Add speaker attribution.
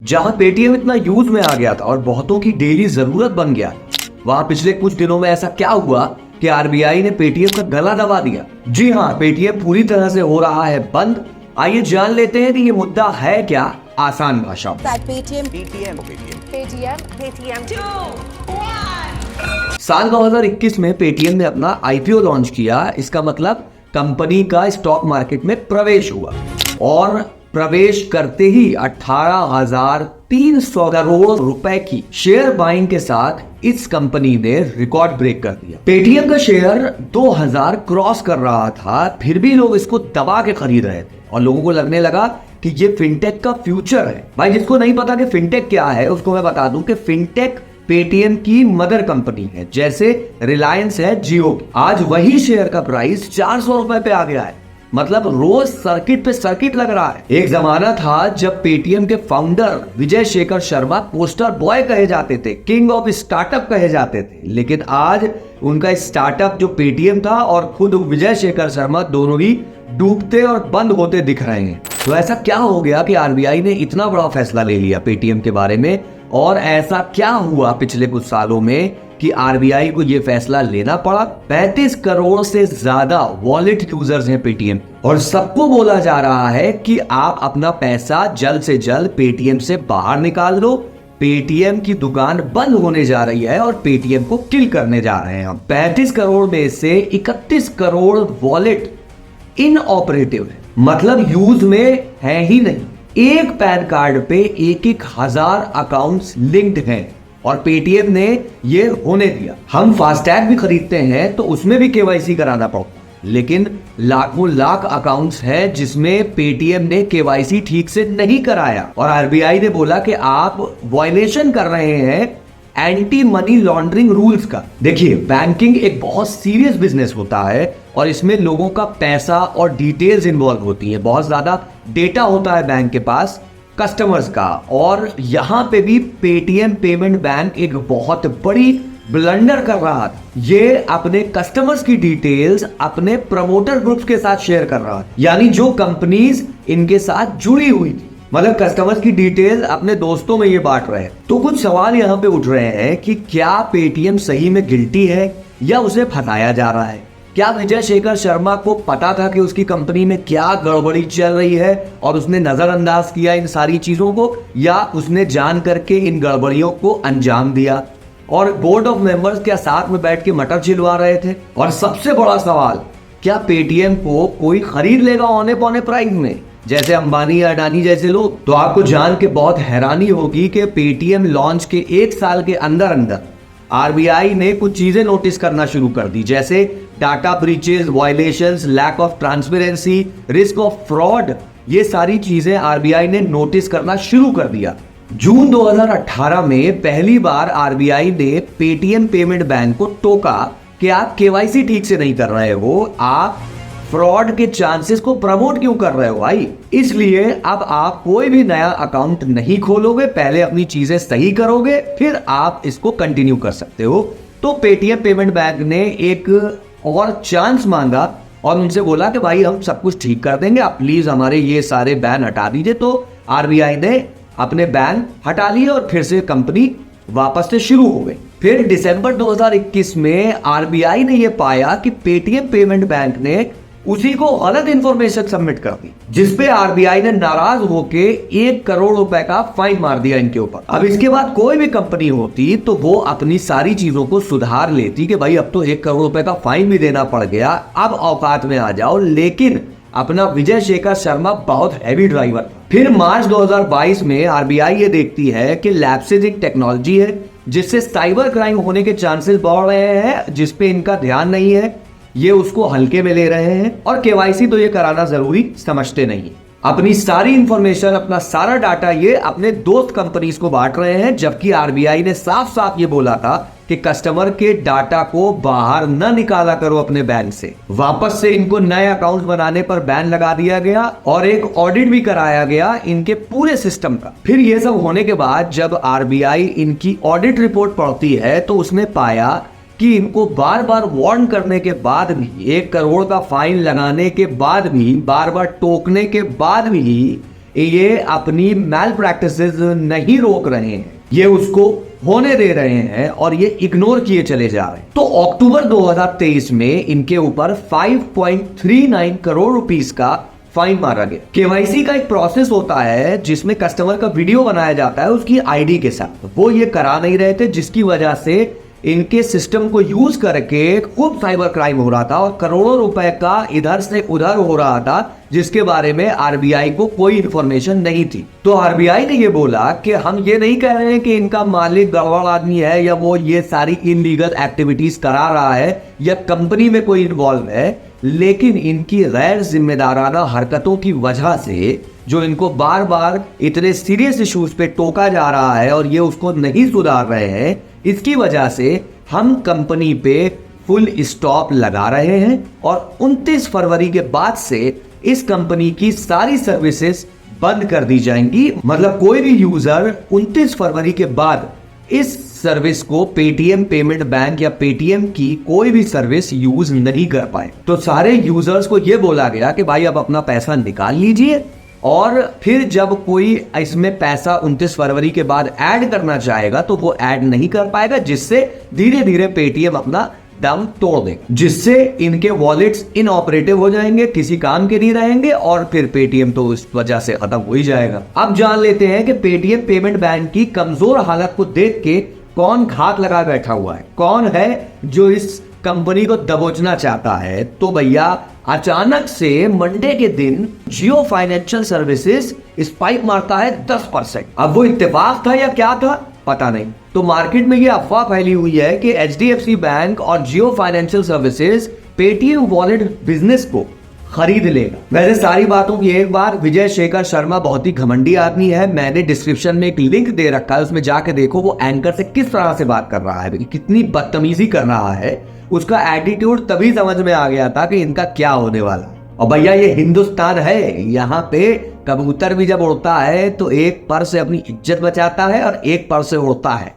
Speaker 1: जहां पेटीएम इतना यूज में आ गया था और बहुतों की डेली जरूरत बन गया, वहां पिछले कुछ दिनों में ऐसा क्या हुआ कि आरबीआई ने पेटीएम का गला दबा दिया। जी हाँ, पेटीएम पूरी तरह से हो रहा है बंद। आइए जान लेते हैं कि ये मुद्दा है क्या, आसान भाषा में। साल 2021 में पेटीएम ने अपना आईपीओ लॉन्च किया। इसका मतलब कंपनी का स्टॉक मार्केट में प्रवेश हुआ और प्रवेश करते ही 18,300 करोड़ रुपए की शेयर बाइंग के साथ इस कंपनी ने रिकॉर्ड ब्रेक कर दिया। पेटीएम का शेयर 2000 क्रॉस कर रहा था, फिर भी लोग इसको दबा के खरीद रहे थे और लोगों को लगने लगा कि ये फिनटेक का फ्यूचर है। भाई, जिसको नहीं पता कि फिनटेक क्या है उसको मैं बता दूं कि फिनटेक पेटीएम की मदर कंपनी है, जैसे रिलायंस है जियो की। आज वही शेयर का प्राइस 400 रुपए पे आ गया है। मतलब रोज सर्किट पे सर्किट लग रहा है। एक जमाना था जब पेटीएम के founder Vijay Shekhar Sharma poster boy कहे जाते थे, किंग ऑफ स्टार्टअप कहे जाते थे, लेकिन आज उनका स्टार्टअप जो पेटीएम था और खुद विजय शेखर शर्मा दोनों ही डूबते और बंद होते दिख रहे हैं। तो ऐसा क्या हो गया कि आरबीआई ने इतना बड़ा फैसला ले लिया पेटीएम के बारे में, और ऐसा क्या हुआ पिछले कुछ सालों में कि आरबीआई को ये फैसला लेना पड़ा। 35 करोड़ से ज्यादा वॉलेट यूजर्स हैं पेटीएम, और सबको बोला जा रहा है कि आप अपना पैसा जल्द से जल्द पेटीएम से बाहर निकाल लो। पेटीएम की दुकान बंद होने जा रही है और पेटीएम को किल करने जा रहे हैं हम। 35 करोड़ में से 31 करोड़ वॉलेट इनऑपरेटिव है, मतलब यूज में है ही नहीं। एक पैन कार्ड पे 1,000 अकाउंट्स लिंक्ड हैं और पेटीएम ने ये होने दिया। हम फास्टैग भी खरीदते हैं तो उसमें भी केवाईसी कराना पड़ता, लेकिन लाखों लाख अकाउंट्स हैं जिसमें पेटीएम ने केवाईसी ठीक से नहीं कराया और आरबीआई ने बोला कि आप वायलेशन कर रहे हैं एंटी मनी लॉन्ड्रिंग रूल्स का। देखिए, बैंकिंग एक बहुत सीरियस बिजनेस होता है और इसमें लोगों का पैसा और डिटेल्स इन्वॉल्व होती है। बहुत ज्यादा डेटा होता है बैंक के पास कस्टमर्स का, और यहां पे भी पेटीएम पेमेंट बैंक एक बहुत बड़ी ब्लंडर कर रहा था। ये अपने कस्टमर्स की डिटेल्स अपने प्रमोटर ग्रुप्स के साथ शेयर कर रहा था, यानी जो कंपनीज इनके साथ जुड़ी हुई थी, मतलब कस्टमर्स की डिटेल अपने दोस्तों में ये बांट रहे हैं। तो कुछ सवाल यहाँ पे उठ रहे हैं कि क्या पेटीएम सही में गिल्टी है या उसे फंसाया जा रहा है। क्या विजय शेखर शर्मा को पता था कि उसकी कंपनी में क्या गड़बड़ी चल रही है और उसने नजरअंदाज किया इन सारी चीजों को, या उसने जान करके इन गड़बड़ियों को अंजाम दिया और बोर्ड ऑफ मेंबर्स क्या साथ में बैठ के मटर छिलवा रहे थे। और सबसे बड़ा सवाल, क्या पेटीएम को कोई खरीद लेगा औने पौने प्राइस में, जैसे अंबानी या अडानी जैसे लोग। तो आपको जान के बहुत हैरानी होगी कि पेटीएम लॉन्च के 1 साल के अंदर अंदर आरबीआई ने कुछ चीजें नोटिस करना शुरू कर दी, जैसे data breaches, violations, lack of transparency, risk of fraud. ये सारी चीजें आरबीआई ने नोटिस करना शुरू कर दिया। जून 2018 में पहली बार आरबीआई ने पेटीएम पेमेंट बैंक को टोका कि आप केवाईसी ठीक से नहीं कर रहे हो, आप फ्रॉड के चांसेस को प्रमोट क्यों कर रहे हो भाई। इसलिए अब आप कोई भी नया अकाउंट नहीं खोलोगे, पहले अपनी चीजें सही करोगे, फिर आप इसको कंटिन्यू कर सकते हो। तो पेटीएम पेमेंट बैंक ने एक और चांस मांगा और उनसे बोला कि भाई हम सब कुछ ठीक कर देंगे, आप प्लीज हमारे ये सारे बैन हटा दीजिए। तो आरबीआई ने अपने बैन हटा लिए और फिर से कंपनी वापस से शुरू हो गई। फिर दिसंबर 2021 में आरबीआई ने यह पाया कि पेटीएम पेमेंट बैंक ने उसी को गलत इंफॉर्मेशन सबमिट कर दी, जिसपे आरबीआई ने नाराज होके 1 करोड़ रुपए का फाइन मार दिया इनके ऊपर। अब इसके बाद कोई भी कंपनी होती तो वो अपनी सारी चीजों को सुधार लेती कि भाई अब तो 1 करोड़ रुपए का फाइन भी देना पड़ गया, अब औकात में आ जाओ। लेकिन अपना विजय शेखर शर्मा बहुत हैवी ड्राइवर था। फिर मार्च 2022 में आरबीआई ये देखती है कि लैप्सेज एक टेक्नोलॉजी है जिससे साइबर क्राइम होने के चांसेस बढ़ रहे हैं, जिसपे इनका ध्यान नहीं है, ये उसको हल्के में ले रहे हैं और केवाईसी तो ये कराना जरूरी समझते नहीं। अपनी सारी इंफॉर्मेशन, अपना सारा डाटा ये अपने दोस्त कंपनीज को बांट रहे हैं, जबकि आरबीआई ने साफ साफ ये बोला था कि कस्टमर के डाटा को बाहर न निकाला करो अपने बैंक से। वापस से इनको नए अकाउंट बनाने पर बैन लगा दिया गया और एक ऑडिट भी कराया गया इनके पूरे सिस्टम का। फिर ये सब होने के बाद जब आरबीआई इनकी ऑडिट रिपोर्ट पढ़ती है तो उसने पाया कि इनको बार बार वार्न करने के बाद भी, 1 करोड़ का फाइन लगाने के बाद भी, बार बार टोकने के बाद भी ये अपनी मैल प्रैक्टिसेस नहीं रोक रहे हैं, ये उसको होने दे रहे हैं और ये इग्नोर किए चले जा रहे हैं। तो अक्टूबर 2023 में इनके ऊपर 5.39 करोड़ रुपीस का फाइन मारा गया। केवाईसी का एक प्रोसेस होता है जिसमें कस्टमर का वीडियो बनाया जाता है उसकी आईडी के साथ, वो ये करा नहीं रहे थे, जिसकी वजह से इनके सिस्टम को यूज करके खूब साइबर क्राइम हो रहा था और करोड़ों रुपए का इधर से उधर हो रहा था, जिसके बारे में आरबीआई को कोई इंफॉर्मेशन नहीं थी। तो आरबीआई ने ये बोला कि हम ये नहीं कह रहे हैं कि इनका मालिक गड़बड़ आदमी है या वो ये सारी इनलीगल एक्टिविटीज करा रहा है या कंपनी में कोई इन्वॉल्व है, लेकिन इनकी गैर जिम्मेदाराना हरकतों की वजह से जो इनको बार बार इतने सीरियस इश्यूज पे टोका जा रहा है और ये उसको नहीं सुधार रहे हैं, इसकी वजह से हम कंपनी पे फुल स्टॉप लगा रहे हैं और 29 फरवरी के बाद से इस कंपनी की सारी सर्विसेज बंद कर दी जाएंगी। मतलब कोई भी यूजर 29 फरवरी के बाद इस सर्विस को पेटीएम पेमेंट बैंक या पेटीएम की कोई भी सर्विस यूज नहीं कर पाए। तो सारे यूजर्स को यह बोला गया कि भाई अब अपना पैसा निकाल लीजिए और फिर जब कोई इसमें पैसा 29 फरवरी के बाद ऐड करना चाहेगा तो वो ऐड नहीं कर पाएगा, जिससे धीरे धीरे पेटीएम अपना दम तोड़ दे, जिससे इनके वॉलेट्स इनऑपरेटिव हो जाएंगे, किसी काम के नहीं रहेंगे और फिर पेटीएम तो इस वजह से खत्म हो ही जाएगा। अब जान लेते हैं कि पेटीएम पेमेंट बैंक की कमजोर हालत को देख के कौन घात लगा बैठा हुआ है, कौन है जो इस कंपनी को दबोचना चाहता है। तो भैया अचानक से मंडे के दिन जियो फाइनेंशियल सर्विसेज स्पाइक मारता है 10%। अब वो इत्तेफाक था या क्या था पता नहीं। तो मार्केट में ये अफवाह फैली हुई है कि एचडीएफसी बैंक और Jio financial services Paytm wallet business को खरीद लेगा। वैसे सारी बातों की एक बार, विजय शेखर शर्मा बहुत ही घमंडी आदमी है, मैंने डिस्क्रिप्शन में एक लिंक दे रखा है, उसमें जाके देखो वो एंकर से किस तरह से बात कर रहा है, कितनी बदतमीजी कर रहा है। उसका एटीट्यूड तभी समझ में आ गया था कि इनका क्या होने वाला। और भैया ये हिंदुस्तान है, यहाँ पे कबूतर भी जब उड़ता है तो एक पर से अपनी इज्जत बचाता है और एक पर से उड़ता है।